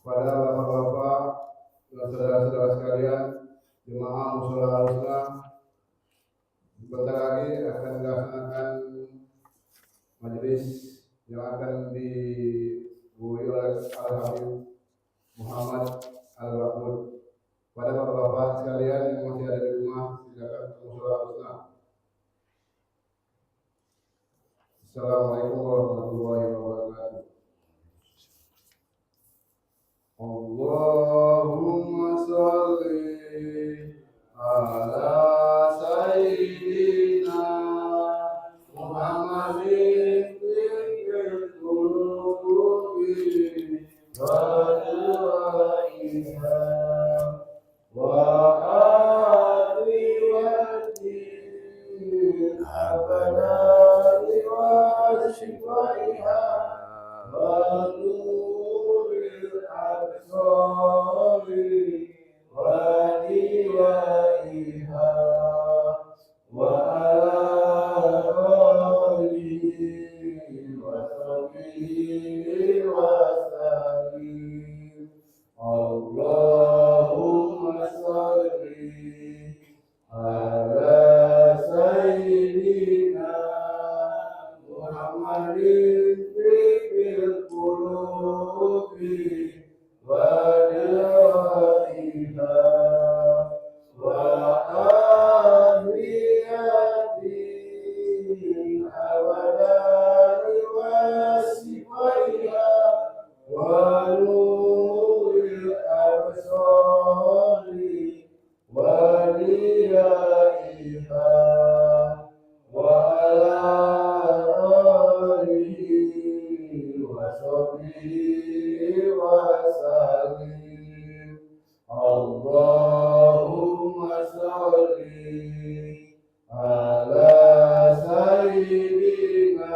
kepada bapak-bapak dan saudara-saudara sekalian, jemaah Mushola Al-Husna, sebentar lagi akan dilaksanakan majelis yang akan dibuat oleh Al-Habib Muhammad Al-Baqur. Pada bapak-bapak sekalian yang masih ada di rumah, silakan ke Mushola Al-Husna. Assalamualaikum warahmatullahi wabarakatuh. Allahumma sholli ala sayyidina Muhammadin fil qulubi wa du'aiha wa adwiyati abadani wa shifaiha wa nuril absari wa diyaiha wa alihi wa sahbihi wa sallim. Allahumma sholli ala sayyidina Muhammadin fil qulubi wa dawaiha wa ahliyatin abadani wa sifaiha wa nuril absari wa diyaiha wa alihi wa sahbihi wa sallim. Allahumma sholli ala sayyidina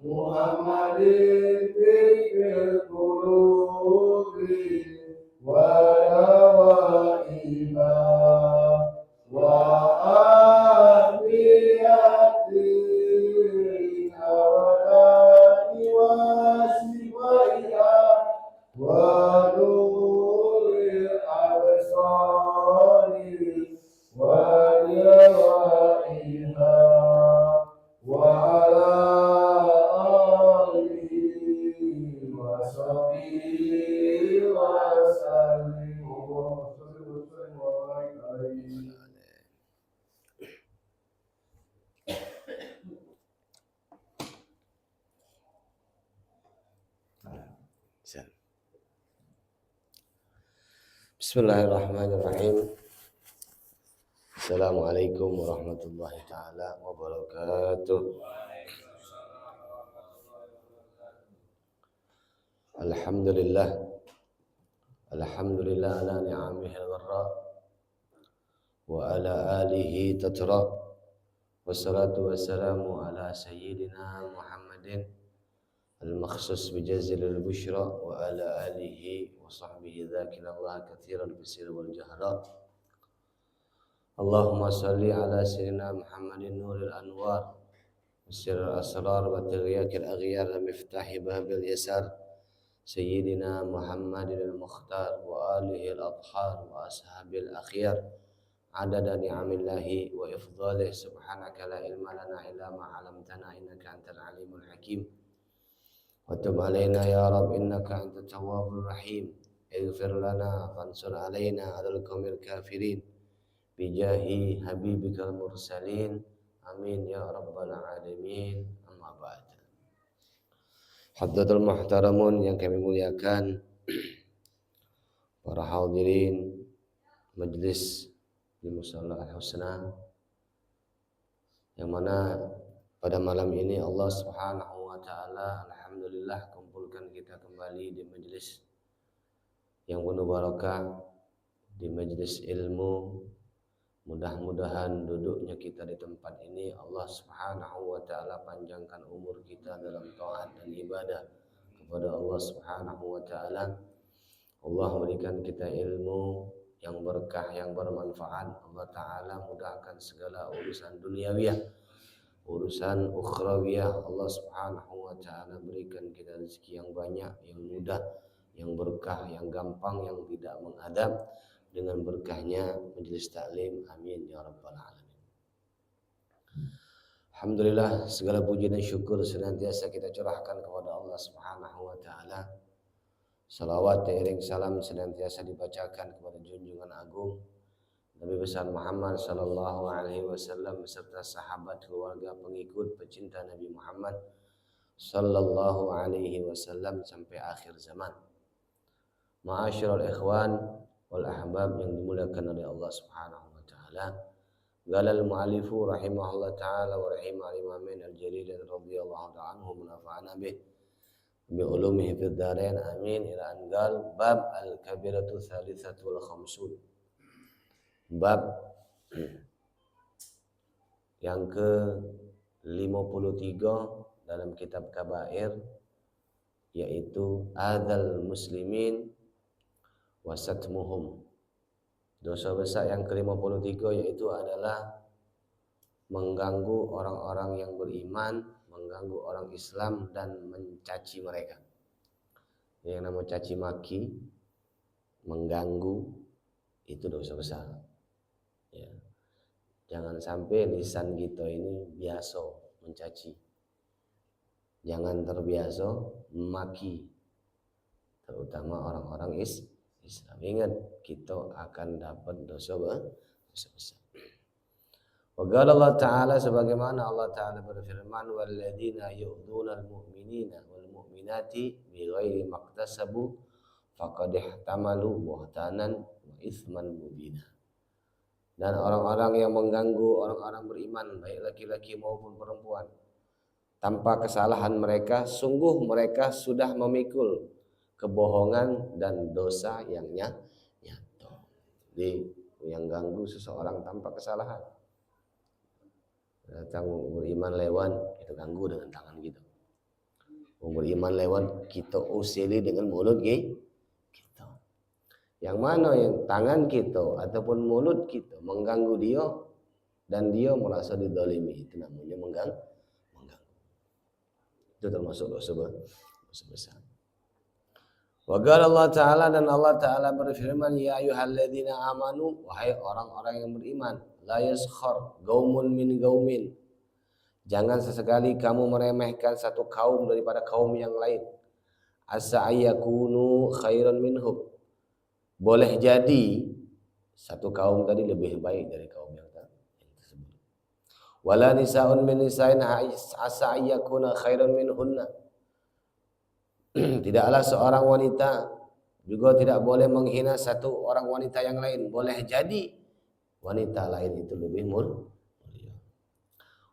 Muhammadin fil qulubi wa dawaiha wa afiyatin abadani wa sifaiha wa nuril absari wa diyaiha wa alihi wa sahbihi wa sallim. Bismillahirrahmanirrahim. Assalamualaikum warahmatullahi ta'ala wabarakatuh. Alhamdulillah ala ni'amihi al-gharra wa ala alihi tatra. Wassalatu wassalamu ala sayyidina Muhammadin al-makhsus bijazilil bushra wa ala alihi wa sahbihi dzakira Allah katsiran bisir wal jahra. Allahumma salli ala sayyidina Muhammadin nuril anwar sirril asrar wa tiryakil aghyar miftahi babil yasar sayyidina Muhammadin al-mukhtar wa alihi al-adhar wa ashabil akhyar adada ni'amillahi wa ifdhalih. Subhanaka la ilma lana illa ma 'allamtana innaka antal alimul hakim. Wa tub alaina ya Rabb innaka antat tawwabur rahim. Ighfir lana fansur alaina 'alal qaumil kafirin bijahi habibikal mursalin. Amin ya rabbal alamin. Amma ba'd. Hadratul muhtaramun yang kami muliakan, para hadirin majlis di Mushola Al-Husna, yang mana pada malam ini Allah Subhanahu wa taala alhamdulillah kumpulkan kita kembali di majlis yang penuh barakah, di majlis ilmu. Mudah-mudahan duduknya kita di tempat ini Allah Subhanahu wa taala panjangkan umur kita dalam taat dan ibadah kepada Allah Subhanahu wa taala. Allah berikan kita ilmu yang berkah, yang bermanfaat. Allah taala mudahkan segala urusan duniawiyah, urusan ukhrawiyah. Allah Subhanahu wa taala berikan kita rezeki yang banyak, yang mudah, yang berkah, yang gampang, yang tidak menghadap dengan berkahnya majelis taklim. Amin ya rabbal alamin. Alhamdulillah, segala puji dan syukur senantiasa kita curahkan kepada Allah Subhanahu wa taala. Salawat iring salam senantiasa dibacakan kepada junjungan agung Nabi besar Muhammad sallallahu alaihi wasallam beserta sahabat, keluarga, pengikut, pecinta Nabi Muhammad sallallahu alaihi wasallam sampai akhir zaman. Ma'asyiral ikhwan wal ahbab yang dimuliakan oleh Allah Subhanahu wa taala. Qala al-mu'allifu rahimahullah taala wa rahimahal imamin al-jalil radhiyallahu ta'ala anhu nafa'ana bih bi ulumihi fid dharain amin ila an qal bab al-kabiratu thalithatu wal khamsun. Bab yang ke-53 dalam kitab kabair, yaitu adzal muslimin wasatmuhum. Dosa besar yang ke-53 yaitu adalah mengganggu orang-orang yang beriman, mengganggu orang Islam dan mencaci mereka. Yang namanya caci maki, mengganggu, itu dosa besar. Ya. Jangan sampai lisan kita ini biasa mencaci. Jangan terbiasa memaki, terutama orang-orang Islam. Ingat, kita akan dapat dosa besar. Wa qala Allah Ta'ala, sebagaimana Allah Ta'ala berfirman, walladzina yu'dzuna al-mu'minina wal mu'minati bighairi maktasabu faqad ihtamalu buhtanan wa itsman mubina. Dan orang-orang yang mengganggu orang-orang beriman, baik laki-laki maupun perempuan, tanpa kesalahan mereka, sungguh mereka sudah memikul kebohongan dan dosa yang nyata. Jadi yang ganggu seseorang tanpa kesalahan, datang beriman lewat, kita ganggu dengan tangan kita. Beriman lewat, kita usili dengan mulut kita. Yang mana yang tangan kita ataupun mulut kita mengganggu dia dan dia merasa dizalimi, itu namanya mengganggu. Itu termasuk dosa besar. Wa qala Allah Ta'ala, dan Allah Ta'ala berfirman, ya ayyuhalladzina amanu, wahai orang-orang yang beriman, la yaskhar qaumun min qaumin, jangan sesekali kamu meremehkan satu kaum daripada kaum yang lain. Asa ayyakunu khairan minhum, boleh jadi satu kaum tadi lebih baik dari kaum yang tersebut. Wala nisa'un min nisa'in asa ayyakuna khairan minhunna, tidaklah seorang wanita juga tidak boleh menghina satu orang wanita yang lain. Boleh jadi wanita lain itu lebih mulia.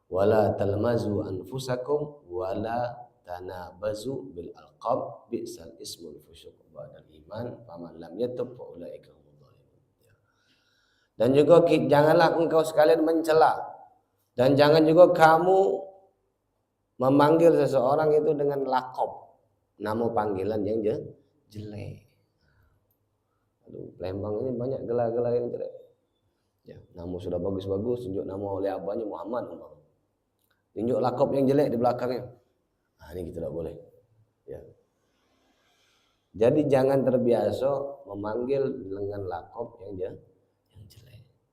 Wala talmazu anfusakum wala tanabazu bil alqab bi'sal ismul fusyuq ba'dal iman faman lam yatub fa ulaika humudz zalimun. Dan juga janganlah engkau sekalian mencela, dan jangan juga kamu memanggil seseorang itu dengan laqab, nama panggilan yang jelek. Aduh, Lembang ini banyak gelar-gelar yang jelek. Ya, nama sudah bagus-bagus, tunjuk nama oleh abahnya Muhammad, tunjuk lakop yang jelek di belakangnya. Nah, ini kita tidak boleh. Ya. Jadi jangan terbiasa memanggil dengan lakop yang jelek.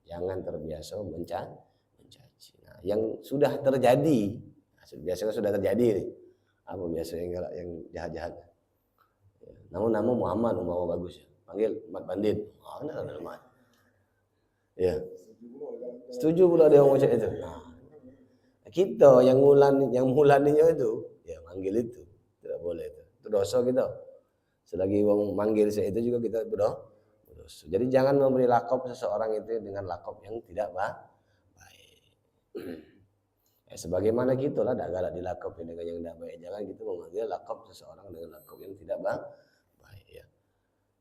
Jangan terbiasa mencaci. Nah, yang sudah terjadi, biasanya sudah terjadi nih. Apa biasa yang jahat-jahat, ya, nama Muhammad umpama bagus ya, panggil Mat Bandit, nama. Ya, setuju pula dia mau cakap itu. Nah, kita yang mulaninya itu, ya manggil itu tidak boleh itu dosa kita. Selagi wong manggil saya itu juga kita berdosa. Jadi jangan memberi lakop seseorang itu dengan lakop yang tidak baik. Sebagaimana gitulah tak galak dilakop dengan yang tidak baik. Jangan gitu memanggil lakop seseorang dengan lakop yang tidak baik. Ya.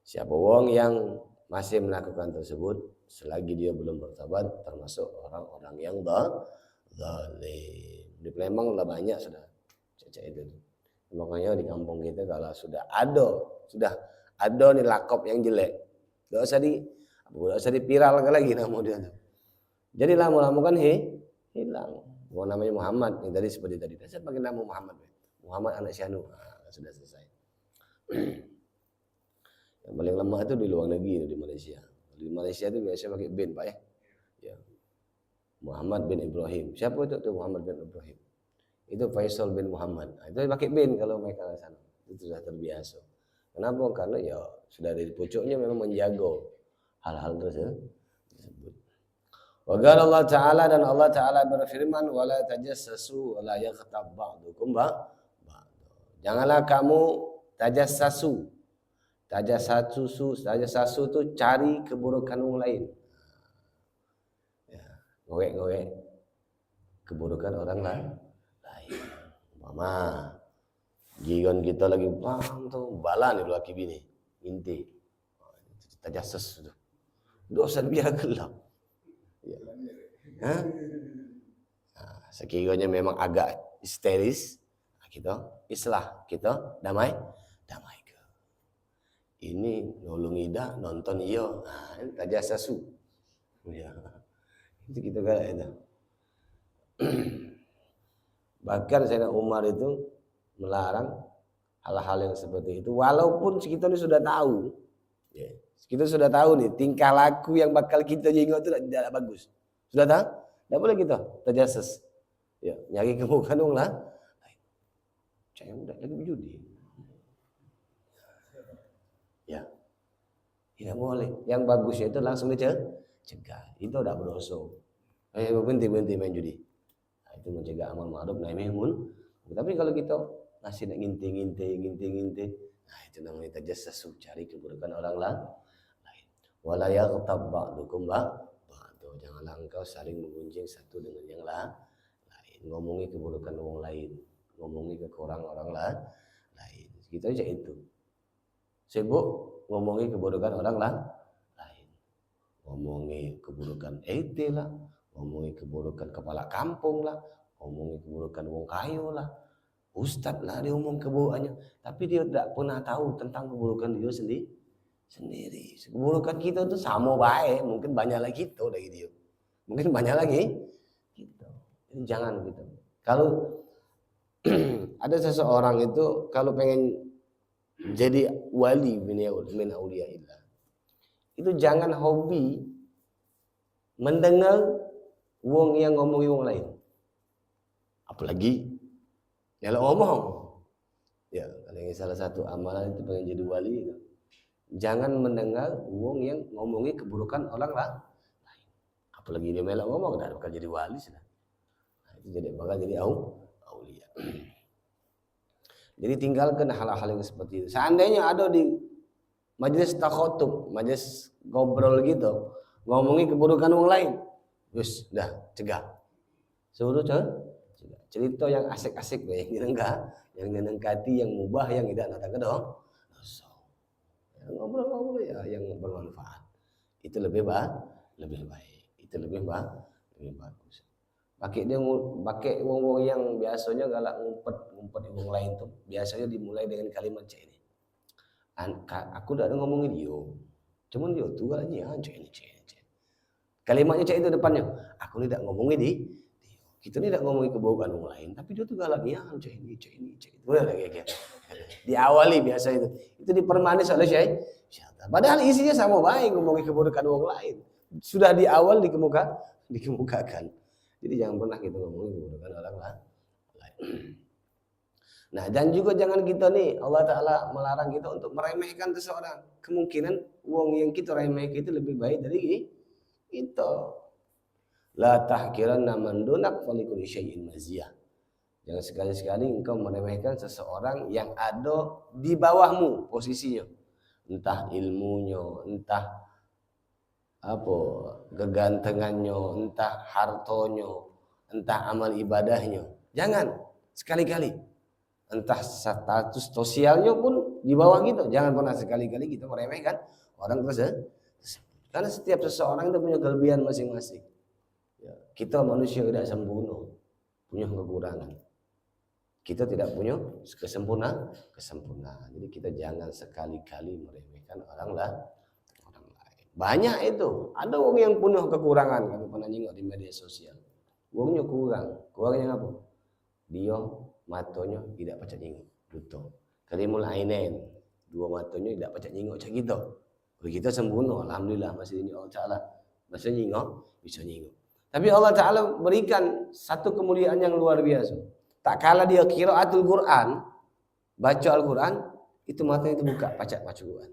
Siapa wong yang masih melakukan tersebut selagi dia belum bertobat termasuk orang-orang yang zalim. Di Palembang udah banyak sudah caca itu. Makanya di kampung kita kalau sudah ada nih lakop yang jelek, tidak usah dipiralkan lagi nama dia. Jadi lama-lama kan hilang. Mau namanya Muhammad yang tadi seperti tadi. Saya pakai nama Muhammad anak Syanu. Nah, sudah selesai. paling lemah itu di luar negeri, di Malaysia. Di Malaysia itu biasa pakai bin, Pak ya. Ya. Muhammad bin Ibrahim. Siapa itu tuh Muhammad bin Ibrahim? Itu Faisal bin Muhammad. Nah, itu pakai bin kalau mereka ke sana. Itu sudah terbiasa. Kenapa? Karena ya sudah dari pucuknya memang menjaga hal-hal tersebut. Wa qala Allah Ta'ala, dan Allah Ta'ala berfirman, wala tajassasu wala yaghtab ba'dukum ba'd. Janganlah kamu tajassasu. Tajassasu itu cari keburukan orang lain. Ya, ngowek keburukan orang lain. Mama, gigon kita lagi bang tuh bala nih laki bini, inti, tajassus tuh, dosa biar gelap. Ya. Hah? Nah, sekiranya memang agak histeris, kita islah, kita damai ke. Ini nolong ida nonton iyo, tajassasu. Ya. Itu kita kata itu. Bahkan Sayyidina Umar itu melarang hal-hal yang seperti itu, walaupun kita ini sudah tahu, ya, kita sudah tahu nih tingkah laku yang bakal kita jenggot itu tidak bagus, sudah tahu, tidak boleh kita tajassus, ya, nyari kemukan dong lah, saya udah lagi judi, ya, tidak boleh, yang bagusnya itu langsung dicegah, itu tidak berdosa, berhenti main judi. Itu mencegah amal ma'ruf nahi munkar. Tapi kalau kita masih nak nginte, nah itu namanya tajassus, cari keburukan orang lain. Wala yaghtab ba'dukum ba'd. Janganlah engkau saling menggunjing satu dengan yang lain. Ngomongi keburukan orang lain, ngomongi kekurangan orang lain. Kita aja itu. Sibuk ngomongi keburukan orang lain. Ngomongi keburukan ET lah, ngomongin keburukan kepala kampung lah, ngomongin keburukan wong kayu lah, ustadz lah dia ngomong keburukannya, tapi dia tidak pernah tahu tentang keburukan dia sendiri. Keburukan kita itu sama baik, mungkin banyak lagi kita dari dia, mungkin banyak lagi kita. Jadi jangan gitu. Kalau ada seseorang itu kalau pengen jadi wali min auliyaillah, itu jangan hobi mendengar wong yang ngomongin wong lain, apalagi nyala ngomong. Ya, kalau yang salah satu amalan itu pengen jadi wali, itu jangan mendengar wong yang ngomongin keburukan orang lain, apalagi dia melak ngomong, dah bakal jadi wali sudah. Nah, itu jadi bakal jadi aulia. Jadi tinggalkan hal-hal yang seperti itu. Seandainya ada di majelis takhotub, majelis ngobrol gitu, ngomongin keburukan orang lain, terus dah cegah. Suruh cegah. Cerita yang asik-asik, yang menengkati, yang mubah, yang tidak datang ke dosa. Ngobrol-ngobrol ya yang bermanfaat. Itu lebih baik. Itu lebih bagus. Pakai wong-wong yang biasanya galak ngumpet wong lain tuh, biasanya dimulai dengan kalimat cek ini. Aku tidak ada ngomongin dia, cuman dia tuh aja cek ini. Kalimatnya cek itu depannya. Aku tidak ngomongin dia. Kita tidak ngomongin keburukan orang lain, tapi dia tuh galak dia cek ini. Boleh lagi kayak. Diawali biasa itu. Itu dipermanis oleh syaitan. Padahal isinya sama baik, ngomongin keburukan orang lain. Sudah di awal dikemukakan. Jadi jangan pernah kita ngomongin keburukan orang lain. Nah, dan juga jangan kita nih, Allah Ta'ala melarang kita untuk meremehkan seseorang. Kemungkinan wong yang kita remeh itu lebih baik dari kita. La tahkiranna man dunak falikul syai'in maziyah. Jangan sekali-sekali engkau meremehkan seseorang yang ada di bawahmu posisinya. Entah ilmunya, entah kegantengannya, entah hartonya, entah amal ibadahnya. Jangan sekali-kali. Entah status sosialnya pun di bawah kita. Jangan pernah sekali-kali kita meremehkan orang tersebut. Karena setiap seseorang itu punya kelebihan masing-masing. Ya, kita manusia tidak sempurna, punya kekurangan. Kita tidak punya kesempurnaan. Jadi kita jangan sekali-kali meremehkan orang lain. Banyak itu. Ada orang yang punya kekurangan. Kami pernah nengok di media sosial. Orangnya kurangnya apa? Dia matanya tidak pacak nengok, buta. Kalimul ainain, Dua matanya tidak pacak nyingok macam kita. Kalau kita sempurna, alhamdulillah masih ini Allah Taala. Masih nyingok, bisa nyingok. Tapi Allah Taala berikan satu kemuliaan yang luar biasa. Tak kala dia qiraatul Quran, baca Al-Quran, itu matanya itu buka, pacak baca Quran.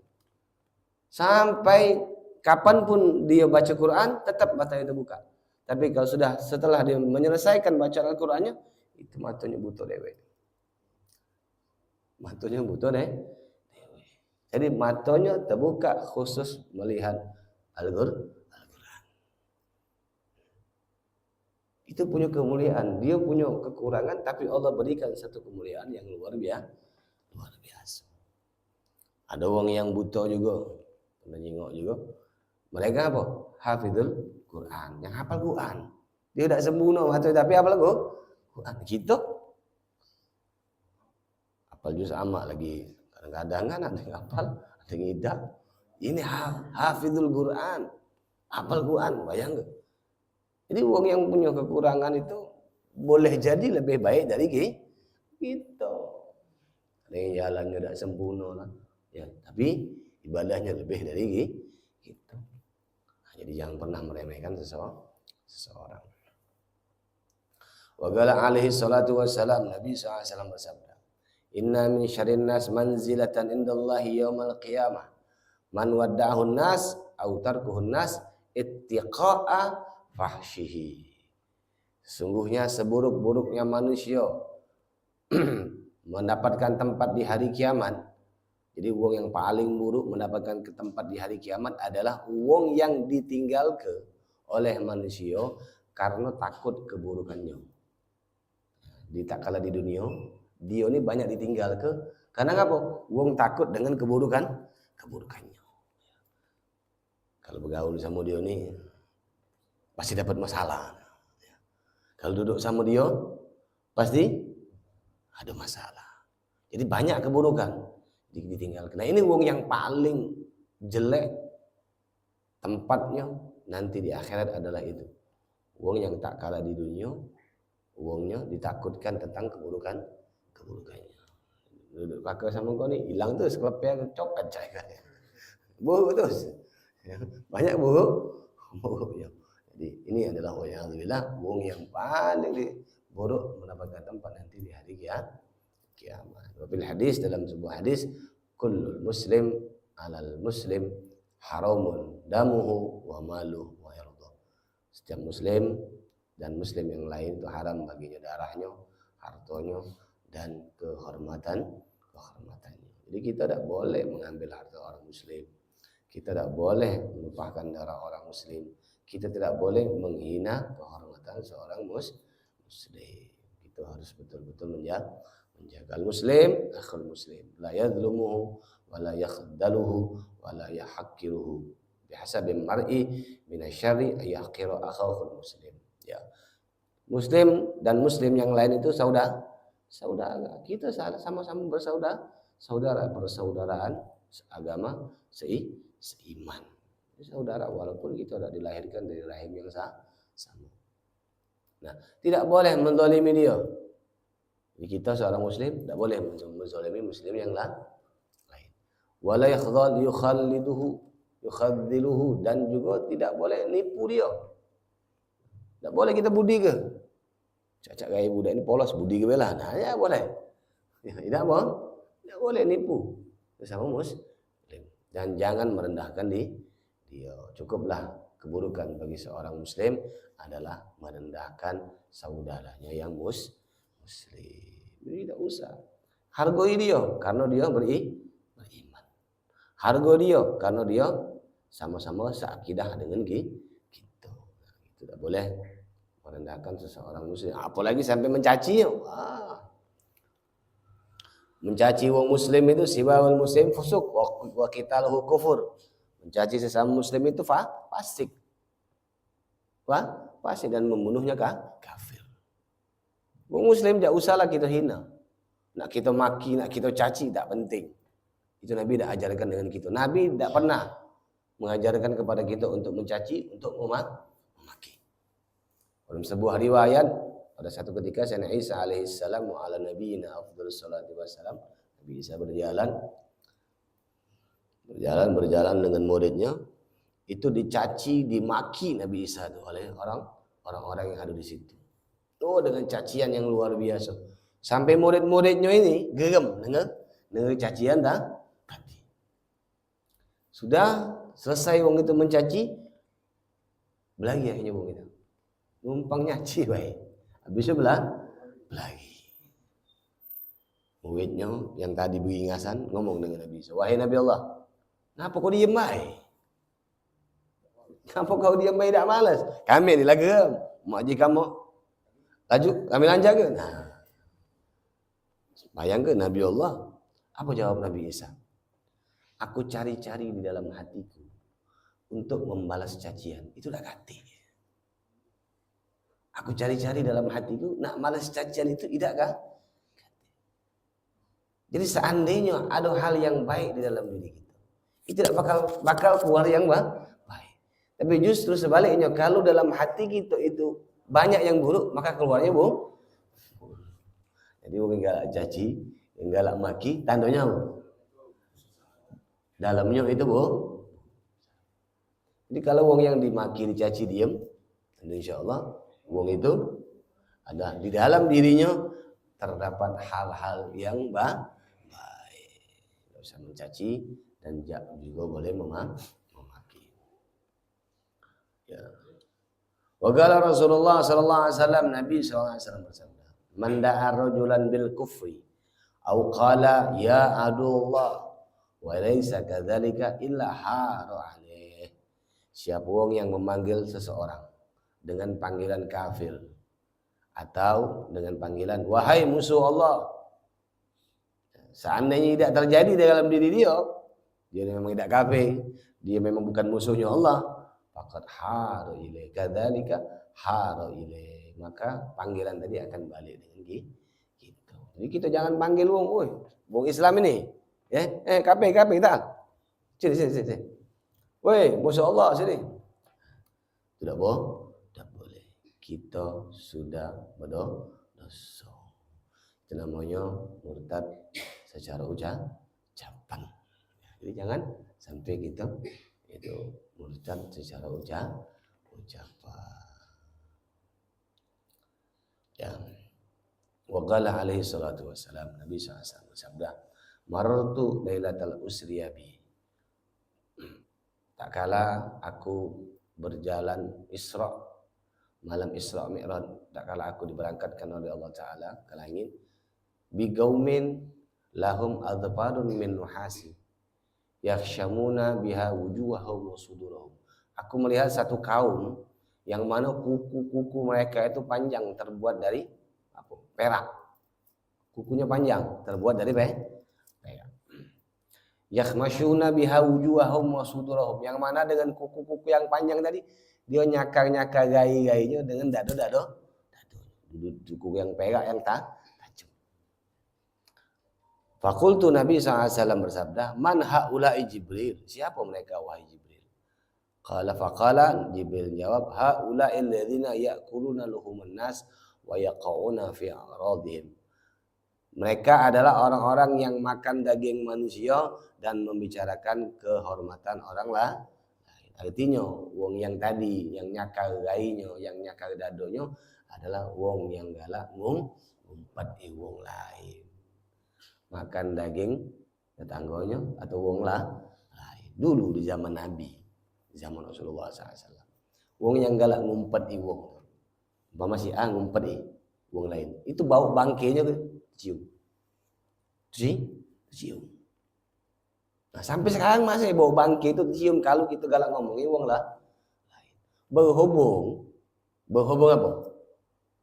Sampai kapanpun dia baca Quran, tetap matanya itu buka. Tapi kalau sudah setelah dia menyelesaikan bacaan Al-Qurannya, itu matanya butuh dewek. Matanya butuh deh. Jadi matanya terbuka khusus melihat Al-Quran. Itu punya kemuliaan. Dia punya kekurangan, tapi Allah berikan satu kemuliaan yang luar biasa. Ada orang yang buta juga, pernah nyingok juga. Mereka apa? Hafizul Quran, yang hafal Quran. Dia tidak sempurna matanya, tapi hafal Quran. Kita hafal juz amma lagi. Kadang-kadang kan ada yang hafal, ada yang tidak. Ini hafizul Quran, hafal Quran, bayang gak? Jadi orang yang punya kekurangan itu boleh jadi lebih baik dari kita. Ada yang jalannya tidak sempurna lah, ya, tapi ibadahnya lebih dari kita. Jadi jangan pernah meremehkan seseorang. Wa qala alaihi salatu wassalam, Nabi SAW bersabda, inna min syarrin nas manzilatan indallahi yaumal qiyamah man wadda'ahun nas au tarkuhun nas ittiqa'a fahsyihi. Sesungguhnya seburuk-buruknya manusia mendapatkan tempat di hari kiamat. Jadi wong yang paling buruk mendapatkan tempat di hari kiamat adalah wong yang ditinggalkan oleh manusia karena takut keburukannya. Tak kala di dunia, dia ini banyak ditinggal karena apa? Wong takut dengan keburukannya. Kalau bergaul sama dia ini pasti dapat masalah. Kalau duduk sama dia pasti ada masalah. Jadi banyak keburukan ditinggalkan. Nah ini wong yang paling jelek tempatnya nanti di akhirat adalah itu. Wong yang tak kalah di dunia, wongnya ditakutkan tentang keburukannya. Duduk kakak sama kau ni hilang terus kelepnya copet cai kan. Buruk terus. Banyak buruknya. Jadi ini adalah alhamdulillah wong yang paling buruk mendapatkan tempat nanti di hari kiamat. Wabil hadis, dalam sebuah hadis, kullul muslim alal muslim haramun damuhu wa maluhu wa yarduh. Setiap muslim dan muslim yang lain itu haram baginya darahnya, hartanya dan kehormatannya. Jadi kita tidak boleh mengambil harta orang muslim. Kita tidak boleh menumpahkan darah orang muslim. Kita tidak boleh menghina kehormatan seorang muslim. Kita harus betul-betul menjaga muslim, akhul muslim, la yadlumuhu wa la yakhdaluhu wa la yahqiruhu bihasabi mar'i minasyarri ayahqiru akhahu muslim. Ya. Muslim dan muslim yang lain itu saudara. Kita sama-sama persaudaraan agama seiman. Saudara walaupun kita sudah dilahirkan dari rahim yang sama. Nah, tidak boleh menzalimi dia. Jadi kita seorang muslim tidak boleh menzalimi muslim yang lain. Wala yakhdhal yukhadhiluhu, dan juga tidak boleh nipu dia. Tidak boleh kita budi ke. Cacak gaya budak ini polos budi ke belah. Nah, ya boleh. Ya, tidak boleh nipu sesama muslim. Dan jangan merendahkan dia. Cukuplah keburukan bagi seorang muslim adalah merendahkan saudaranya yang muslim. Jadi tidak usah. Hargai dia karena dia beriman. Hargai dia karena dia sama-sama seakidah dengan kita. Itu tidak boleh merendahkan seseorang muslim. Apalagi sampai mencaci. Mencaci wong muslim itu siwal muslim fusuk wa qitaluhu kufur. Mencaci sesama muslim itu fasik. Fasik dan membunuhnya kafir. Wong muslim tidak usahlah kita hina. Nak kita maki, nak kita caci tak penting. Itu Nabi tidak ajarkan dengan kita. Nabi tidak pernah mengajarkan kepada kita untuk mencaci, untuk memaki. Dalam sebuah riwayat, pada satu ketika Sayyidina Isa alaihissalam wa ala nabiyina afdhalus salatu wassalam, Nabi Isa berjalan berjalan dengan muridnya, itu dicaci, dimaki Nabi Isa itu oleh orang-orang yang ada di situ. Oh, dengan cacian yang luar biasa. Sampai murid-muridnya ini geram dengar cacian tadi. Sudah selesai wong itu mencaci, belagi akhirnya wong itu. Numpang nyaci baik. Habis itu belagi. Muridnya yang tadi beringasan ngomong dengan Nabi Isa, "Wahai Nabi Allah, kenapa kau diem baik? Kenapa kau diem baik tak malas? Kami ni lah geram. Makji kamu laju, kami lanjut ke?" Nah, bayangkan Nabi Allah, apa jawab Nabi Isa? "Aku cari-cari di dalam hatiku untuk membalas cacian. Itu dah kati. Aku cari-cari dalam hatiku nak balas cacian itu tidakkah?" Jadi seandainya ada hal yang baik di dalam diri kita, itu tidak bakal keluar yang baik. Tapi justru sebaliknya, kalau dalam hati kita itu banyak yang buruk, maka keluarnya buruk. Jadi orang galak caci, yang galak maki, tandanya dalamnya itu buruk. Jadi kalau orang yang dimaki, dicaci, diam, insya Allah orang itu ada di dalam dirinya terdapat hal-hal yang baik. Tidak usah mencaci dan juga boleh memaki. Ya. Wa qala Rasulullah sallallahu alaihi wasallam, Nabi sallallahu alaihi wasallam bersabda, "Man da'a rajulan bil kufri aw qala ya adullah wa laysa kadzalika illa haru alaih." Siapa orang yang memanggil seseorang dengan panggilan kafir atau dengan panggilan wahai musuh Allah, seandainya tidak terjadi dalam diri dia memang tidak kafir, dia memang bukan musuhnya Allah, faqad haru ilaih kadzalika haru ilaih, maka panggilan tadi akan balik dengan gitu. Jadi kita jangan panggil wong Islam ini, kafir tak? Sini. Woi, musuh Allah sini. Tidak boleh. Kita sudah berdosa. Itu namanya murtad secara ucapan. Jadi jangan sampai kita itu murtad secara ucapan. Ya. Wa qala alaihi salatu wassalam, Nabi SAW bersabda, "Marartu lailatal usriya bi." Tak kala aku berjalan Isra, malam Isra Mi'raj, tak kala aku diberangkatkan oleh Allah Ta'ala ke langit, bigaumin lahum adfarun min nuhasi yakhshamuna biha wujuhahum wa sudurahum. Aku melihat satu kaum yang mana kuku-kuku mereka itu panjang, terbuat dari perak. Kukunya panjang, terbuat dari perak. Yakhmashuna biha wujuhahum wa sudurahum, yang mana dengan kuku-kuku yang panjang tadi dia nyakar-nyakar gai-gainya dengan dado. Kuku yang perak yang tajam. Fakultu, Nabi SAW bersabda, "Man haula'i Jibril?" Siapa mereka wahai Jibril? Faqala Jibril jawab, "Haula'i alladzina ya'kuluna luhumun nas wa yaqauna fi a'radihim." Mereka adalah orang-orang yang makan daging manusia dan membicarakan kehormatan orang lain. Artinya, wong yang tadi, yang nyakar gainya, yang nyakar dadonya adalah wong yang galak ngumpat wong lain. Makan daging tetangganya atau wong lain. Dulu di zaman Nabi, di zaman Rasulullah SAW. Wong yang galak ngumpat wong. Umpama si A ngumpat wong lain. Itu bau bangkainya cium. Cium. Nah, sampai sekarang masih bau bangkai itu cium kalau kita galak ngomongin wong lain. Berhubung apa?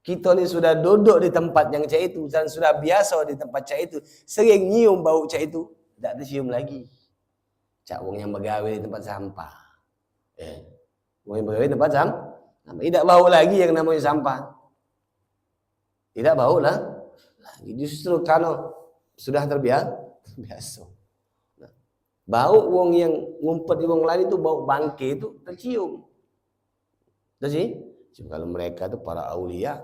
Kita ni sudah duduk di tempat yang cak itu dan sudah biasa di tempat cak itu, sering nyium bau cak itu, tidak tercium lagi. Cak wong yang bergawe di tempat sampah. Wong yang bergawe di tempat sampah, tidak bau lagi yang namanya sampah. Tidak bau lah. Justru karena sudah terbiasa. Nah, bau wong yang ngumpet di wong lain itu, bau bangke itu tercium. Kalau mereka itu para aulia,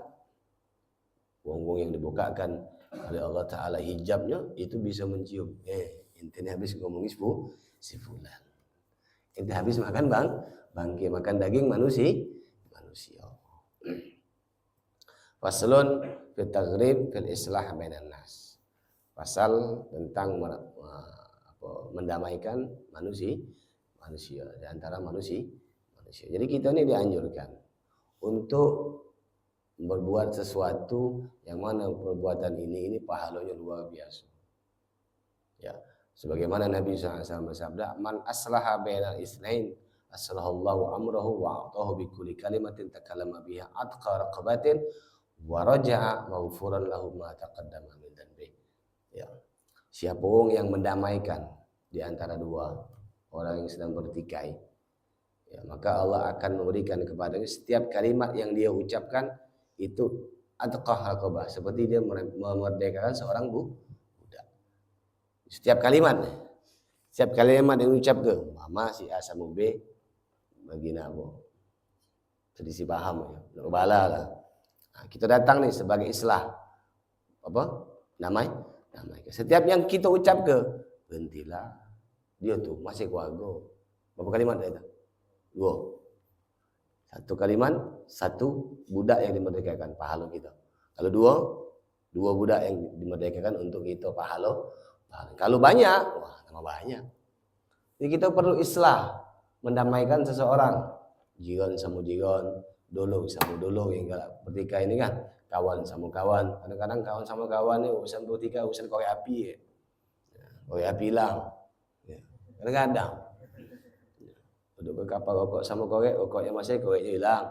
wong-wong yang dibukakan oleh Allah Ta'ala hijabnya, itu bisa mencium. Intinya habis ngomongin si fulan. Ente habis makan bangke, makan daging manusia. Faslun fit taghrib fil islah bainan nas. Pasal tentang mendamaikan manusia di antara manusia. Jadi kita ini dianjurkan untuk berbuat sesuatu yang mana perbuatan ini pahalanya luar biasa. Ya, sebagaimana Nabi SAW bersabda, "Man aslaha bainal isnain, aslahallahu amrahu wa a'tahu bi kulli kalimatin takallama biha atqa raqabatin wa raja'a maghfuran lahu ma taqaddama min dhanbi." Ya. Siapa orang yang mendamaikan di antara dua orang yang sedang bertikai, ya, maka Allah akan memberikan kepadanya setiap kalimat yang dia ucapkan itu atqah raqabah, seperti dia memerdekakan seorang budak. Setiap kalimat yang ucap ke mama si A sama B bagi nabo. Sedisi paham ya. Bala lah. Nah, kita datang nih sebagai islah. Apa? Namai. Setiap yang kita ucap ke berhentilah. Dia tuh masih keluarga. Berapa kalimat dah itu? 2. Satu kalimat, satu budak yang dimerdekakan, pahala kita. Kalau dua budak yang dimerdekakan untuk kita pahala. Kalau banyak, wah nama banyak. Jadi kita perlu islah, mendamaikan seseorang. Jiran sama jiran, dulur sama dulur yang bertikai ini kan, kawan sama kawan. Kadang-kadang kawan sama kawan ni urusan bertikai, urusan korek api. Korek api hilang. Kadang-kadang. Duduk ke kapal rokok sama rokok yang masih koreknya hilang.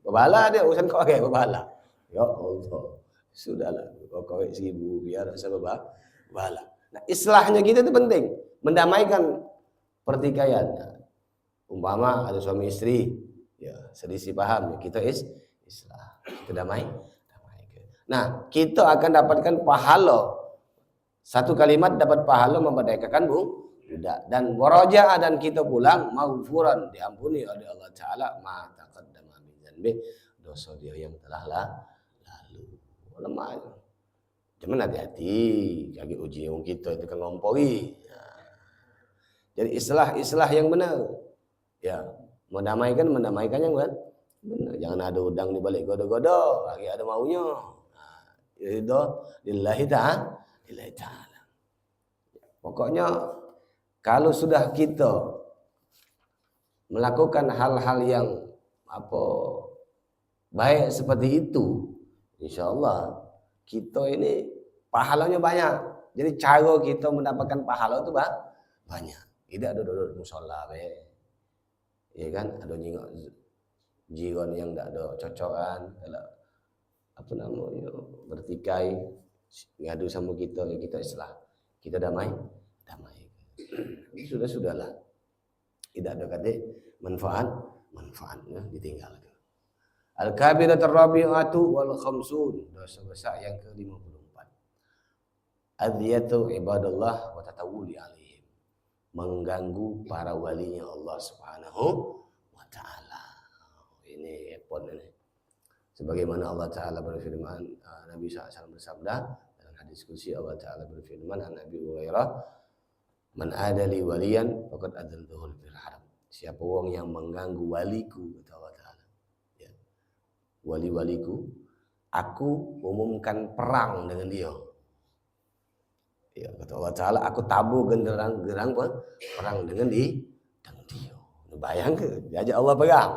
Berbala dia urusan korek berbala. Ya Allah. Sudahlah, korek 1000 biar sama berbala. Nah, islahnya kita itu penting, mendamaikan pertikaian. Umpama ada suami istri, ya selisih paham, ya kita islah, kita damai. Nah, kita akan dapatkan pahala. Satu kalimat dapat pahala memerdekakan budak, dan waraja'a, dan kita pulang maghfuran, diampuni oleh Allah Ta'ala ma taqaddama min dzanbi, dosa dia yang telah lalu. Lemah. Cuman hati-hati, kaki uji yang kita itu kan ngompori. Jadi islah yang benar. Ya, mendamaikan yang benar. Jangan ada udang di balik godo-godo, lagi ada maunya. Itu lillahi ta'ala. Pokoknya kalau sudah kita melakukan hal-hal yang baik seperti itu, insyaallah kita ini pahalanya banyak. Jadi cara kita mendapatkan pahala itu banyak. Tidak ada duduk musola ya kan, ada jiran yang tidak ada cocokan, bertikai, ngadu sama kita, ya kita islah, kita damai. Sudahlah. Tidak ada kata manfaatnya ditinggalkan. Al-kabiratur rabi'atu wal khamsun, dosa besar yang ke-54. Adiyatu ibadallah wa tatawuli alaihim, mengganggu para walinya Allah Subhanahu wa taala. Ini pon ini. Sebagaimana Allah Taala berfirman, Nabi SAW bersabda dalam hadis qudsi, Allah Taala berfirman, Nabi Hurairah, "Man adali waliyan faqad adaltuhu fil haram." Siapa orang yang mengganggu waliku, kata Allah Taala. Ya. Wali-waliku, aku umumkan perang dengan dia. Ya, kata Allah Taala, aku tabur gerang perang dengan dia. Bayangkan, diajak Allah perang.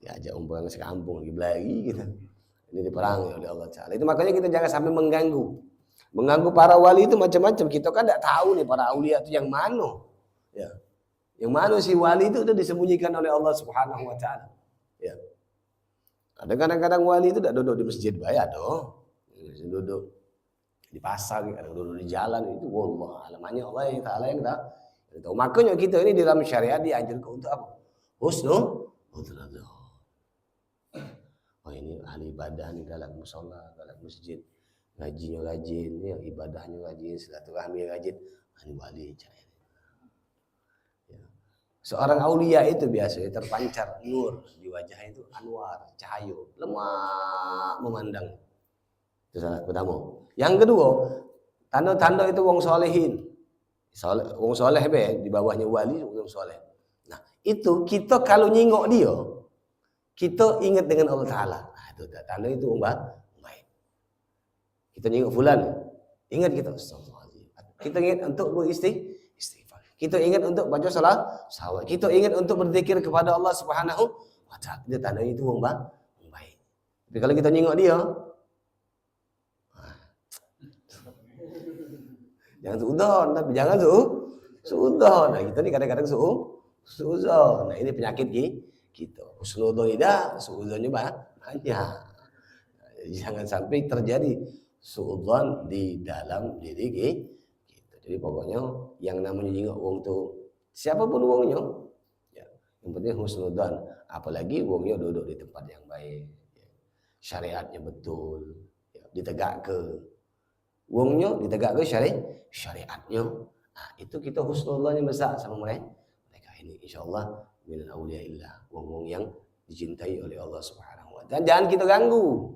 Diajak perang sekampung lagi gitu. Ini diperangi oleh Allah Taala. Itu makanya kita jangan sampai mengganggu. Mengganggu para wali itu macam-macam. Kita kan tidak tahu nih para aulia itu yang mana. Ya. Yang mana si wali itu sudah disembunyikan oleh Allah Subhanahu wa taala. Ya. Ada kadang-kadang wali itu tidak duduk di masjid bayar doh. Duduk di pasar, ada duduk di jalan, itu wallah alamannya Allah yang taala yang tahu. Makanya kita ini di dalam syariat diajarkan untuk apa? Husnul. Oh ini ahli ibadah nih dalam mushola, dalam masjid. Ngajinya rajin, ya, ibadahnya rajin, silaturahmi rajin, ini wali cahaya. Ya. Seorang aulia itu biasanya terpancar nur di wajahnya itu anwar, cahaya, lemah memandang. Itu salah pertama. Yang kedua, tanda-tanda itu wong solehin. Soleh, orang soleh di bawahnya wali orang soleh. Nah, itu kita kalau nyingok dia, kita ingat dengan Allah Ta'ala. Nah, itu tanda itu orang baik. Kita nyingok fulan, ingat kita. Kita ingat untuk beristighfar. Kita ingat untuk baca salawat. Kita ingat untuk berzikir kepada Allah Subhanahu wa Ta'ala. Itu tanda itu orang baik. Tapi kalau kita nyingok dia, jangan suudon, tapi jangan suudon. Nah, kita ni kadang-kadang suudon. Nah, ini penyakit kita. Husnudon tidak, suudonnya banyak. Jangan sampai terjadi suudon di dalam diri kita. Jadi pokoknya yang namanya nyingok wong tu siapapun wongnya, ya, yang penting husnudon. Apalagi wongnya duduk di tempat yang baik, ya. Syariatnya betul, ya, ditegakkan. Wongnya ditegakkan syariatnya. Nah, itu kita husnullahnya besar sama mereka ini, insyaallah minal auliyaillah, wong-wong yang dicintai oleh Allah Subhanahu wa Ta'ala. Jangan kita ganggu.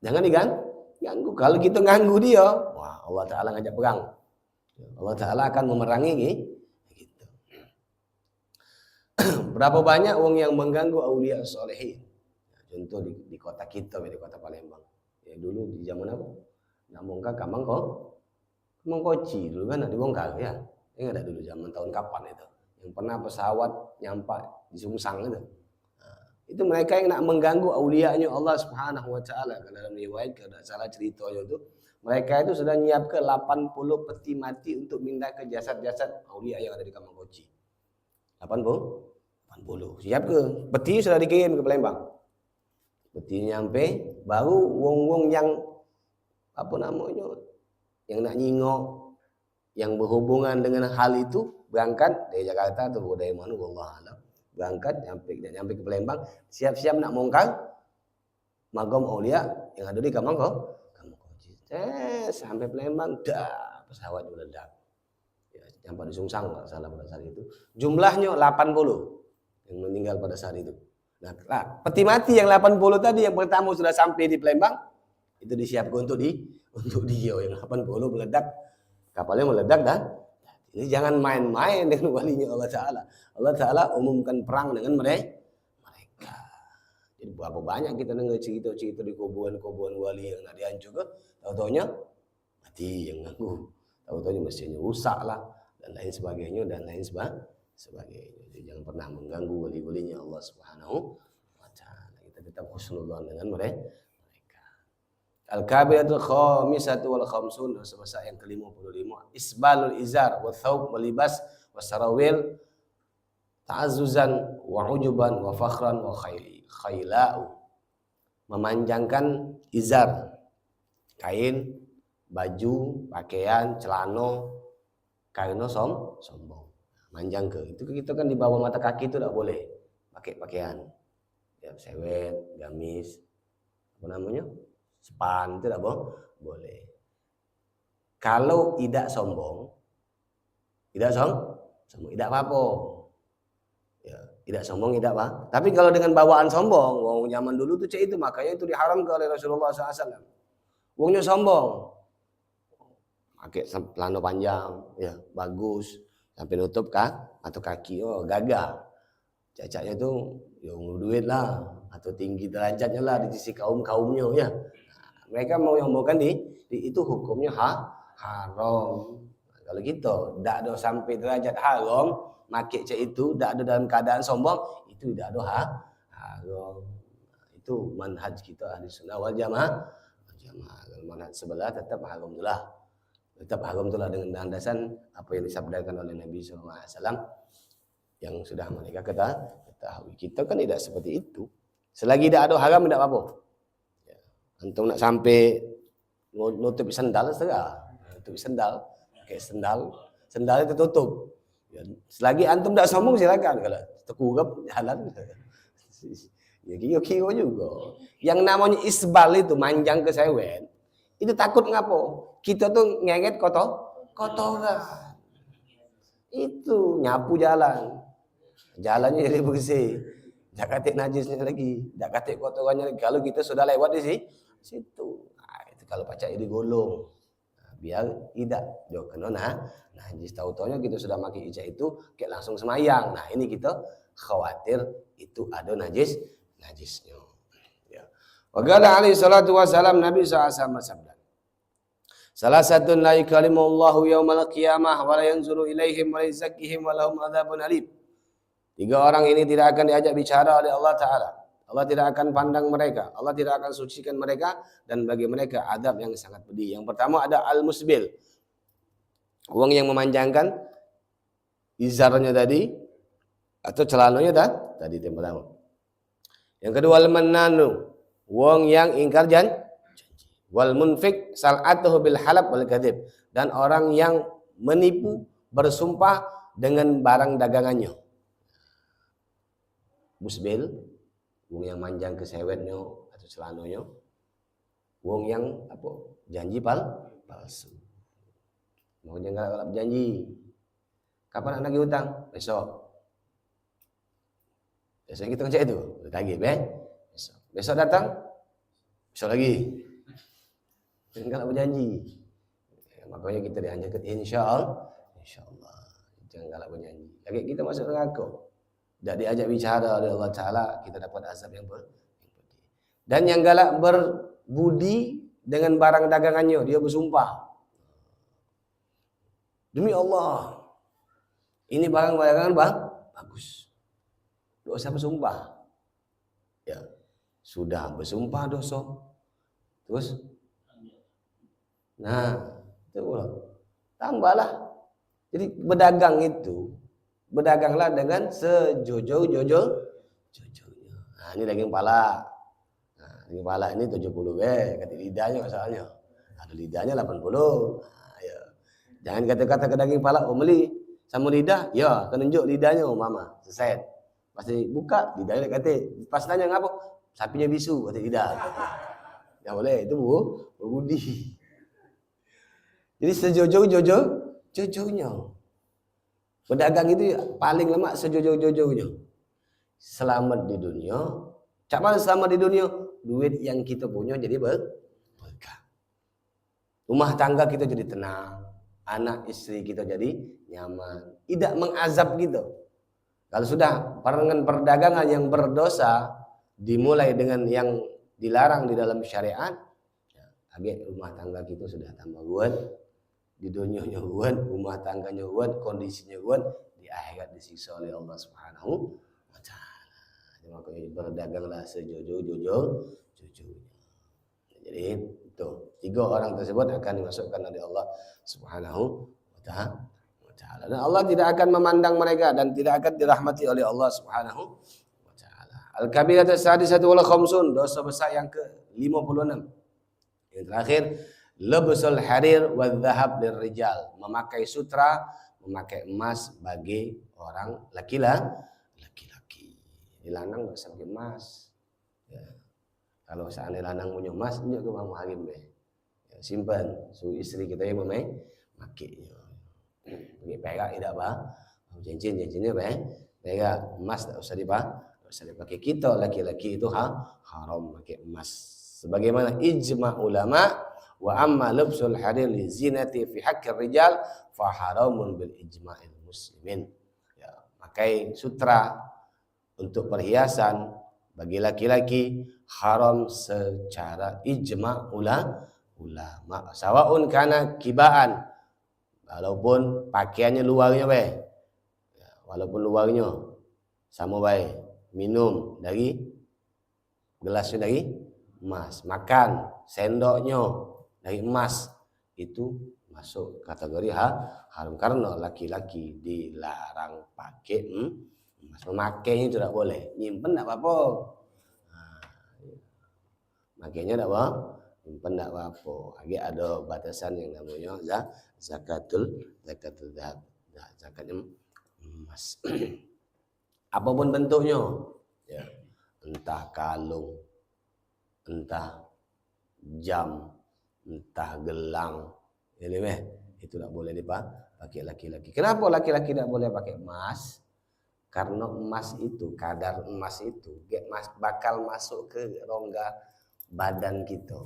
Jangan diganggu. Kalau kita ganggu dia, wah, Allah Ta'ala ngajak perang. Allah Ta'ala akan memerangi gitu. Berapa banyak wong yang mengganggu aulia solehin. Contoh di kota kita, di kota Palembang. Ya dulu di zaman apa? Nak bongkar Mangkoci dulu kan dibongkar ya. Ingat tak dulu zaman tahun kapan itu? Yang pernah pesawat nyampak di Sungsang itu. Nah, itu mereka yang nak mengganggu aulianya Allah Subhanahu wa Ta'ala. Kalau dalam riwayat kalau tak salah ceritanya itu, mereka itu sudah nyiapkan 80 peti mati untuk minta ke jasad-jasad aulia yang ada di Mangkoci. 80. Siap ke? Peti sudah dikirim ke Palembang. Peti nyampe, baru wong-wong yang yang nak nyingok, yang berhubungan dengan hal itu berangkat dari Jakarta atau dari mana wallahu alam, berangkat nyampe ke Palembang, siap-siap nak bongkar magam aulia yang ada di Mangkoci. Sampai Palembang dah pesawat meledak. Ya, sampai di Sungsang enggak salah pada saat itu. Jumlahnya 80 yang meninggal pada saat itu. Nah, peti mati yang 80 tadi yang pertama sudah sampai di Palembang, itu disiapkan untuk dia yang 80 meledak, kapalnya meledak dah. Ini jangan main-main dengan walinya Allah Ta'ala. Allah Ta'ala umumkan perang dengan mereka. Jadi berapa banyak kita dengar cerita-cerita di kuburan-kuburan wali yang nak dihancurkan, tahu-taunya mati yang ganggu, tahu-taunya mesinnya rusak lah dan lain sebagainya. Jadi jangan pernah mengganggu wali-walinya Allah Subhanahu wa Ta'ala. Kita tetap husnudzon dengan mereka. Al-kabiratul khamisatu wal khamsun, dosa yang ke-55, isbalul izar wa thawb wa libas wa sarawil ta'azzuzan wa ujuban wa fakhran wa khaila'u. Memanjangkan izar, kain, baju, pakaian, celana karena sombong. Manjang ke. Itu kita kan di bawah mata kaki itu tidak boleh pakai pakaian. Ya, sewet, gamis, sepan, itu tidak boleh. Kalau tidak sombong, tidak apa-apa. Ya, tidak sombong, tidak apa. Tapi kalau dengan bawaan sombong, wong zaman dulu tuh itu, makanya itu diharamkan oleh Rasulullah SAW. Wongnya sombong, pakai celana panjang, ya bagus, sampai nutup atau kaki, gagah. Cacatnya tuh, ya duit lah, atau tinggi derajatnya lah di sisi kaumnya, ya. Mereka mau nyombongkan itu hukumnya haram. Kalau gitu, tidak ada sampai derajat haram, makai cak itu, tidak ada dalam keadaan sombong, itu tidak ada haram. Itu manhaj kita ahli sunnah wal jamaah. Kalau manhaj sebelah tetap haram itulah. Tetap haram itulah dengan landasan apa yang disabdakan oleh Nabi SAW yang sudah mereka ketahui. Kita kan tidak seperti itu. Selagi tidak ada haram tidak apa-apa. Antum nak sampai nutup sendal serah, nutup sendal, pakai sendal itu tutup. Ya, selagi antum tak sombong silakan, kalau terkurap jalan. Ya kira juga. Yang namanya isbal itu manjang ke sewet, itu takut ngapo? Kita tuh ngenget kotoran. Itu nyapu jalannya jadi bersih. Tak katik najisnya lagi, tak katik kotorannya lagi. Kalau kita sudah lewat di situ, nah, itu kalau pacak digolong. Nah, biar tidak jo kena najis. Tahu-taunya kita sudah pakai ijab itu kayak langsung semayang. Nah, ini kita khawatir itu ada najisnya. Ya. Wa qala alaihi salatu wasalam, Nabi SAW bersabda, salah satu la yukallimullahu yaumal qiyamah wa la yanzuru ilaihim wa la yuzakkihim wa lahum adzabun alim. 3 orang ini tidak akan diajak bicara oleh Allah Ta'ala. Allah tidak akan pandang mereka. Allah tidak akan sucikan mereka. Dan bagi mereka adab yang sangat pedih. Yang pertama ada al-musbil. Orang yang memanjangkan izarnya tadi. Atau celananya tadi yang pertama. Yang kedua al-mannanu. Orang yang ingkar janji. Wal munfik sal'atuhu bil halab wal kadhib. Dan orang yang menipu, bersumpah dengan barang dagangannya. Musbil, wong yang manjang ke sewetnya atau celananya, wong yang apa janji palsu. Mau jangan janji. Kapan nak nagih hutang? Besok. Besok kita kerja itu, tagih besok. Besok datang, besok lagi. Jangan berjanji. Makanya kita dianjurkan insyaallah. Jangan berjanji. Lagi kita masuk neraka. Tidak diajak bicara oleh Allah Ta'ala, kita dapat azab yang pedih. Dan yang galak berbudi dengan barang dagangannya, dia bersumpah. Demi Allah, ini barang dagangan bagus. Dosa bersumpah. Ya, sudah bersumpah dosa. Terus, nah, itu tambahlah. Jadi berdaganglah dengan sejujur-jujurnya. Nah, ini daging pala. Nah, daging pala ini 70 kata lidahnya masalahnya. Ada lidahnya 80. Nah, ya. Jangan kata-kata ke daging pala, oh beli sama lidah, ya, kenunjuk lidahnya, oh mama, selesai. Pasti buka lidahnya kata, pas tanya ngapa? Sapinya bisu kata lidah. Ya boleh, itu berbudi. Jadi sejujurnya. Pedagang itu paling lemak sejujur-jujurnya. Selamat di dunia. Cak mana selamat di dunia? Duit yang kita punya jadi berkah. Rumah tangga kita jadi tenang. Anak istri kita jadi nyaman. Tidak mengazab gitu. Kalau sudah perdagangan yang berdosa dimulai dengan yang dilarang di dalam syariat, agak rumah tangga kita sudah tambah kuat. Di dunia huwan, rumah tangganya huwan, kondisinya huwan, di akhirat disiksa oleh Allah Subhanahu wa Ta'ala. Makanya berdaganglah sejujur-jujurnya. Jadi itu 3 orang tersebut akan dimasukkan oleh Allah Subhanahu wa Ta'ala. Dan Allah tidak akan memandang mereka dan tidak akan dirahmati oleh Allah Subhanahu wa Ta'ala. Al-kabiratu sadisatu wal khamsun, dosa besar yang ke-56. Yang terakhir, lebsul harir wa dhahab lirrijal, memakai sutra, memakai emas bagi orang laki-laki. Di lanang enggak usah pakai emas. Ya. Kalau seandainya lanang punya emas, nyok ke Bang Hakim be. Ya, simpan, suruh istri kita yang memakainya. Pakai perak tidak apa? Cincinnya be. Perak emas enggak usah dipakai. Kita laki-laki itu haram pakai emas. Sebagaimana ijma ulama, wa amma labsul harir li zinati fi haqqir rijal fa haramun bil ijma'il muslimin. Ya, pakai sutra untuk perhiasan bagi laki-laki haram secara ijma' ulama. Sawaun kana kibaan, walaupun pakaiannya luarnya baik. Ya, walaupun luarnya sama baik. Minum dari gelasnya dari emas, makan sendoknya dari emas, itu masuk kategori haram karena laki-laki dilarang pakai emas. Memakainya tidak boleh, nyimpen tidak apa-apa. Makanya tidak apa, nyimpen tidak apa-apa. Agak ada batasan yang namanya zakatul zahab, zakatnya emas. Apapun bentuknya, ya, entah kalung, entah jam, entah gelang, itu tidak boleh dipakai laki-laki. Kenapa laki-laki tidak boleh pakai emas? Karena emas itu, kadar emas itu bakal masuk ke rongga badan kita.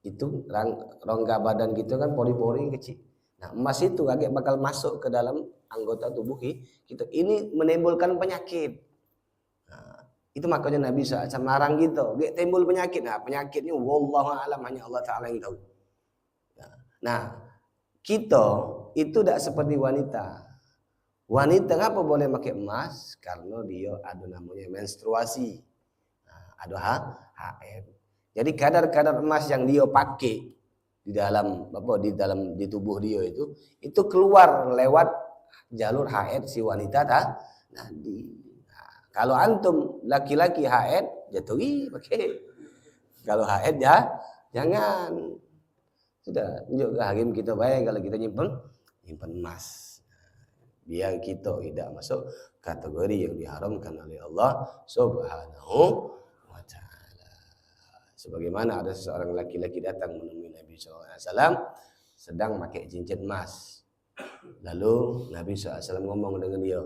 itu rongga badan kita kan pori-pori kecil. Nah, emas itu agak bakal masuk ke dalam anggota tubuh kita. Ini menimbulkan penyakit. Nah, itu makanya Nabi SAW larang gitu. Agak timbul penyakit. Nah, penyakitnya wallahu a'lam, hanya Allah Ta'ala yang tahu. Nah, kita itu tidak seperti wanita. Wanita ngapa boleh pakai emas? Karena dia ada namanya menstruasi. Nah, ada haid. Jadi kadar-kadar emas yang dia pakai di dalam di tubuh dia itu keluar lewat jalur haid si wanita tadi. Nah, kalau antum laki-laki haid jatuhi pakai. Kalau haid ya jangan. Sudah tunjuk ke hakim kita baik kalau kita nyimpen emas. Biar kita tidak masuk kategori yang diharamkan oleh Allah Subhanahu wa ta'ala. Sebagaimana ada seorang laki-laki datang menemui Nabi SAW sedang pakai cincin emas. Lalu Nabi SAW ngomong dengan dia,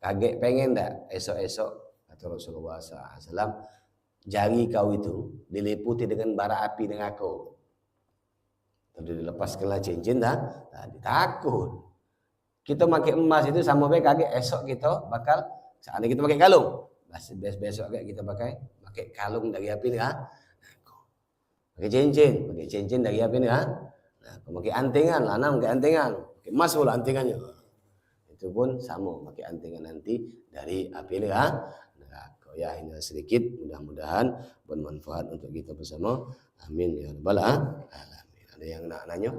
kaget pengen tak esok-esok, kata Rasulullah SAW, jari kau itu diliputi dengan bara api neraka. Tadi dilepaskanlah cincin tadi takut. Kita pakai emas itu sama baik kaget esok kita bakal seandainya kita pakai kalung. Besok kita pakai kalung dari api pakai cincin dari api pakai antingan, lanang pakai antingan, pakai emas pula antingannya. Itu pun sama pakai antingan nanti dari api neraka. Ya, ini sedikit, mudah-mudahan bermanfaat untuk kita bersama. Amin ya rabbal alamin. Ada yang nak nanya?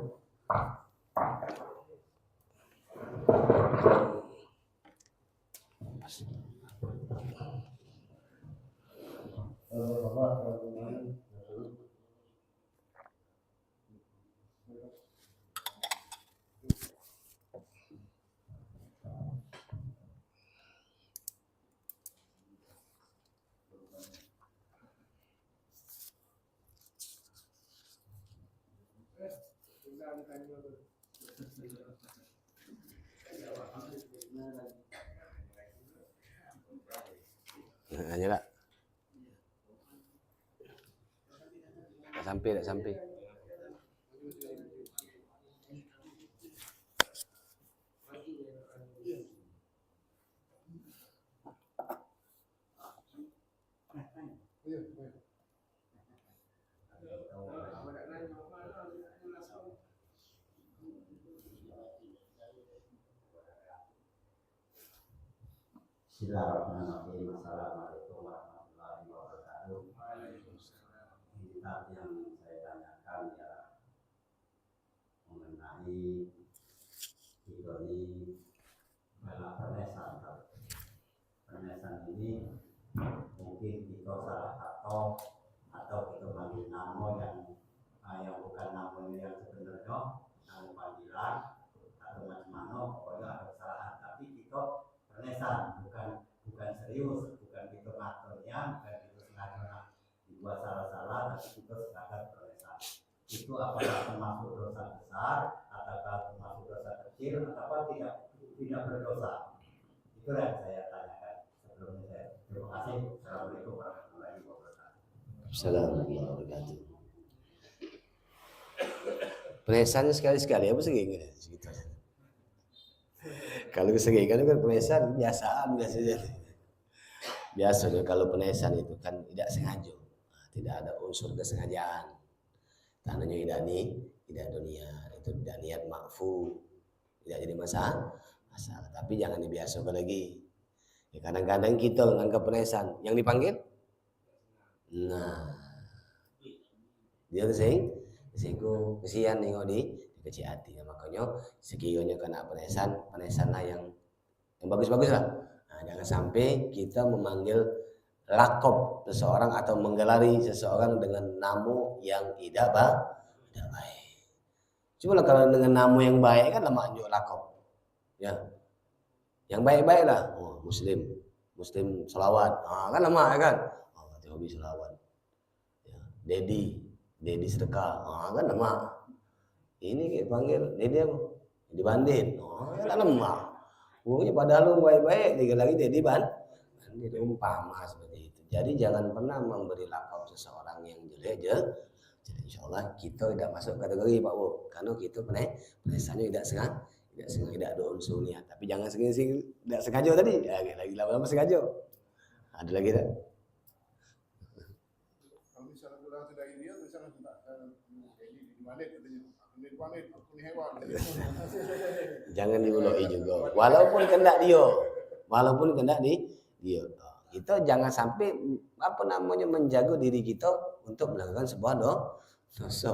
Nanya tak? Tak sampai. Bismillahirrahmanirrahim. Assalamualaikum warahmatullahi wabarakatuh. Kitab yang saya tanyakan ya mengenai ini adalah penesan. Penesan ini mungkin kita salah kata atau kita panggil nama yang bukan namanya yang sebenarnya, nama panggilan atau macam-mana, pokoknya ada kesalahan. Tapi kita penesan bukan serius, bukan kita ngaturnya, bukan kita sengaja dibuat salah-salah, tapi kita sekadar penesan. Itu apakah termasuk dosa besar, ataukah termasuk dosa kecil, ataukah tidak berdosa? Itu yang saya tanyakan sebelumnya. Saya terima kasih. Assalamualaikum warahmatullahi wabarakatuh. Assalamualaikum warahmatullahi wabarakatuh. Penesannya sekali-sekali apa sih gitu? Kalau kesenggangan kan penesan biasaan biasanya. Biasanya kalau penesan itu kan tidak sengaja, tidak ada unsur kesengajaan. Tandanya tidak dunia, itu tidak niat makfu, tidak jadi masalah. Tapi jangan dibiasakan lagi. Ya, kadang-kadang kita menganggap penesan yang dipanggil, nah dia sehingga kesian nengok di kecil hati. Makanya sekiranya kena penesan lah yang bagus-bagus lah. Nah, jangan sampai kita memanggil lakop seseorang atau menggelari seseorang dengan nama yang tidak baik. Cuma kalau dengan nama yang baik kan lama juga lakop. Ya, yang baik-baik lah. Oh, muslim selawat. Kan lama kan. Nanti hobi selawat. Ya, Dedi sedekah. Kan lama. Ini kita panggil Dedi apa? Dedi Bandit. Kan lemah. Pokoknya padahal lu baik-baik, tiga lagi Dedi Bandit umpama seperti itu. Jadi jangan pernah memberi lakop seseorang yang jelek Jadi insyaallah kita tidak masuk kategori Pak Bu. Karena kita penesannya tidak sengaja tidak ada unsur niat. Tapi jangan sering-sering tidak sengaja tadi. Ya, lagi lama-lama sengaja. Ada lagi tak? Kalau misalnya kurang tidak dia, misalnya ini di mana katanya, ini planet, aku ini hewan. Jangan diuloi juga. Walaupun kendak dia. Kita jangan sampai menjaga diri kita untuk melakukan sebuah dosa.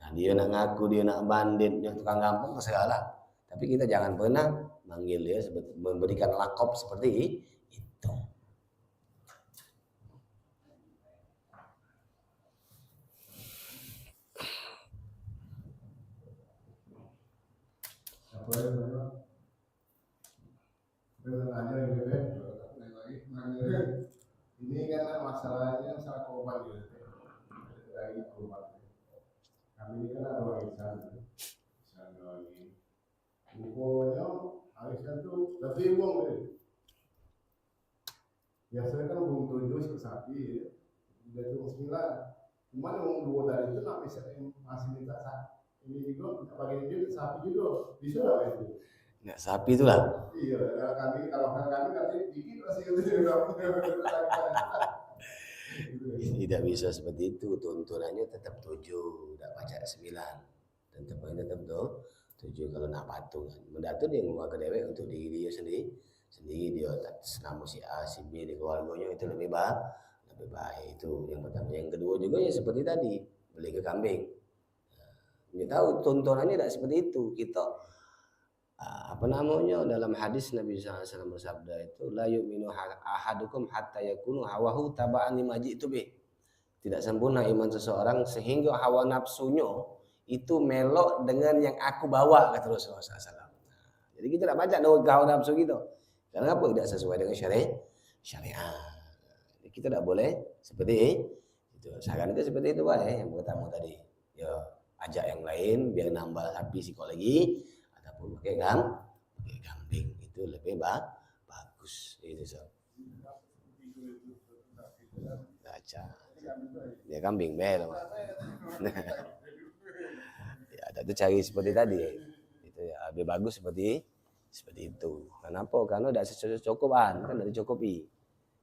Nah, dia nak ngaku dia nak bandit, dia tukang gampang segala. Tapi kita jangan pernah manggil dia memberikan lakop seperti itu. Ini kan masalahnya masalah korban gitu. Dari korban. Kami ini kan ada warisan. Pokoknya warisan tuh lebih uang deh. Biasanya kan belum 7 sapi ya. Udah itu 9. Cuman yang 2 tadi itu masih minta ini juga bagian dia sapi juga. Bisa lah itu. Nah, sapi itulah. Iya, kalau kami katanya dikit masih gitu. Tidak bisa seperti itu. Tuntunannya tetap 7, tidak baca 9. Tetap 7 kalau nak patungan. Mendatur dia ngomong ke dewek untuk diri dia sendiri dia tak senam si A, si B di keluarganya itu lebih baik itu yang pertama. Yang kedua juga ya seperti tadi beli ke kambing. Dia tahu tuntunannya tidak seperti itu. Kita dalam hadis Nabi SAW bersabda itu la yu'minu ahadukum hatta yakunu hawahu taba'an lima ji'tu bih. Tidak sempurna iman seseorang sehingga hawa nafsunya itu melok dengan yang aku bawa, kata Rasulullah SAW. Jadi kita tidak baca hawa nafsu gitu. Karena apa? Tidak sesuai dengan syariat. Jadi kita tidak boleh seperti itu. Saran itu seperti itu Pak yang pertama tadi. Ya ajak yang lain biar nambah sapi psikologi. Pakai kambing itu lebih bagus itu so. Baca dia kambing bel ya ada tuh cari seperti tadi itu ya lebih bagus seperti itu. Kenapa? Karena tidak cukupan kan dari cukupi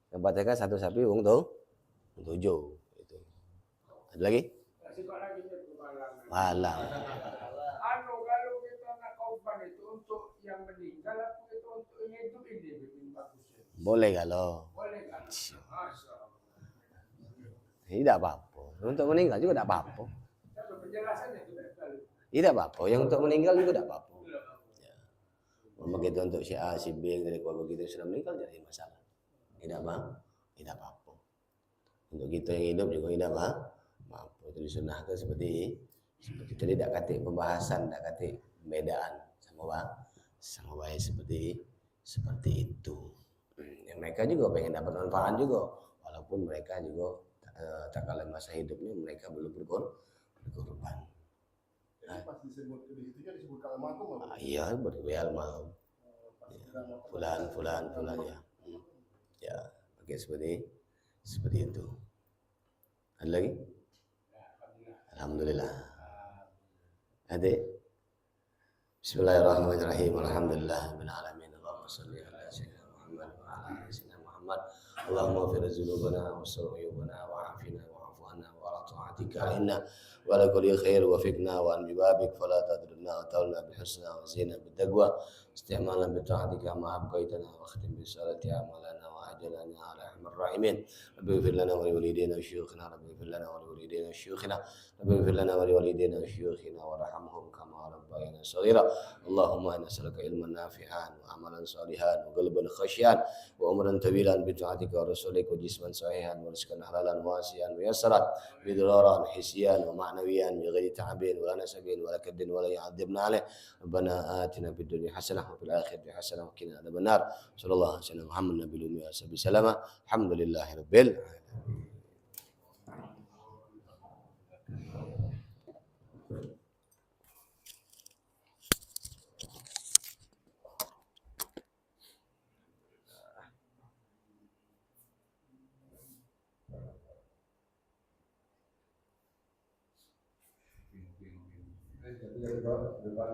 kembalikan satu sapi untuk 7 itu. Ada lagi? Malang. Itu untuk yang meninggal atau itu untuk yang hidup ini bagusnya? Boleh kalau. Tidak apa-apa. Untuk meninggal juga tidak apa-apa. Penjelasannya tidak apa-apa. Yang untuk meninggal juga tidak apa-apa. Ya. Begitu untuk si A, si B dari keluarga kita sudah meninggal jadi masalah. Tidak apa-apa. Untuk kita yang hidup juga tidak apa-apa. Itu disunahkan seperti itu. Tidak katik pembahasan, tidak katik pembedaan. Sama baik seperti itu. Mereka juga pengen dapat manfaat juga, walaupun mereka juga tak kalah masa hidupnya mereka belum berkorban. Pas disebut almarhum. Iya, almarhum. Fulan ya. Ya, oke seperti itu. Ada lagi? Alhamdulillah. Adik. Bismillahirrahmanirrahim. Alhamdulillahirabbil alamin. Allahumma shalli ala sayyidina Muhammad wa ala ali sayyidina Muhammad. Allahumma ighfir dzunubana wa sayyibana wa afina wa afu anna wa ala ta'atika inna wa la kulli khair wa fikna wa an bibabik fala tadrunna wa tawna bil husna wa zina bit taqwa isti'malan bi ta'atika ma abqaitana wa khatim bi salati amalana wa ajalana ala arhamar rahimin. Rabbi ighfir lana wa li walidayna wa shuyukhina rabbi ighfir lana wa li walidayna wa shuyukhina rabbi ighfir lana wa li walidayna wa shuyukhina warhamhum kama rabbayana shaghira. Allahumma inna nas'aluka ilman nafi'an wa amalan salihan wa qalban khashiyan wa umran tawilan bi ta'atika wa rasulika wa jisman sahihan wa rizqan halalan wasi'an wa yasran bi dararan hisyan wa ma'nawiyan bi ghairi ta'abin wa la nasabin wa la kaddin wa la yu'adzibna alaih. Rabbana atina fid dunya hasanah wa fil akhirati hasanah wa qina adzabannar. Sallallahu alaihi wasallam Muhammad nabiyil ummi wa sahbihi salama. Alhamdulillahirabbil alamin. depan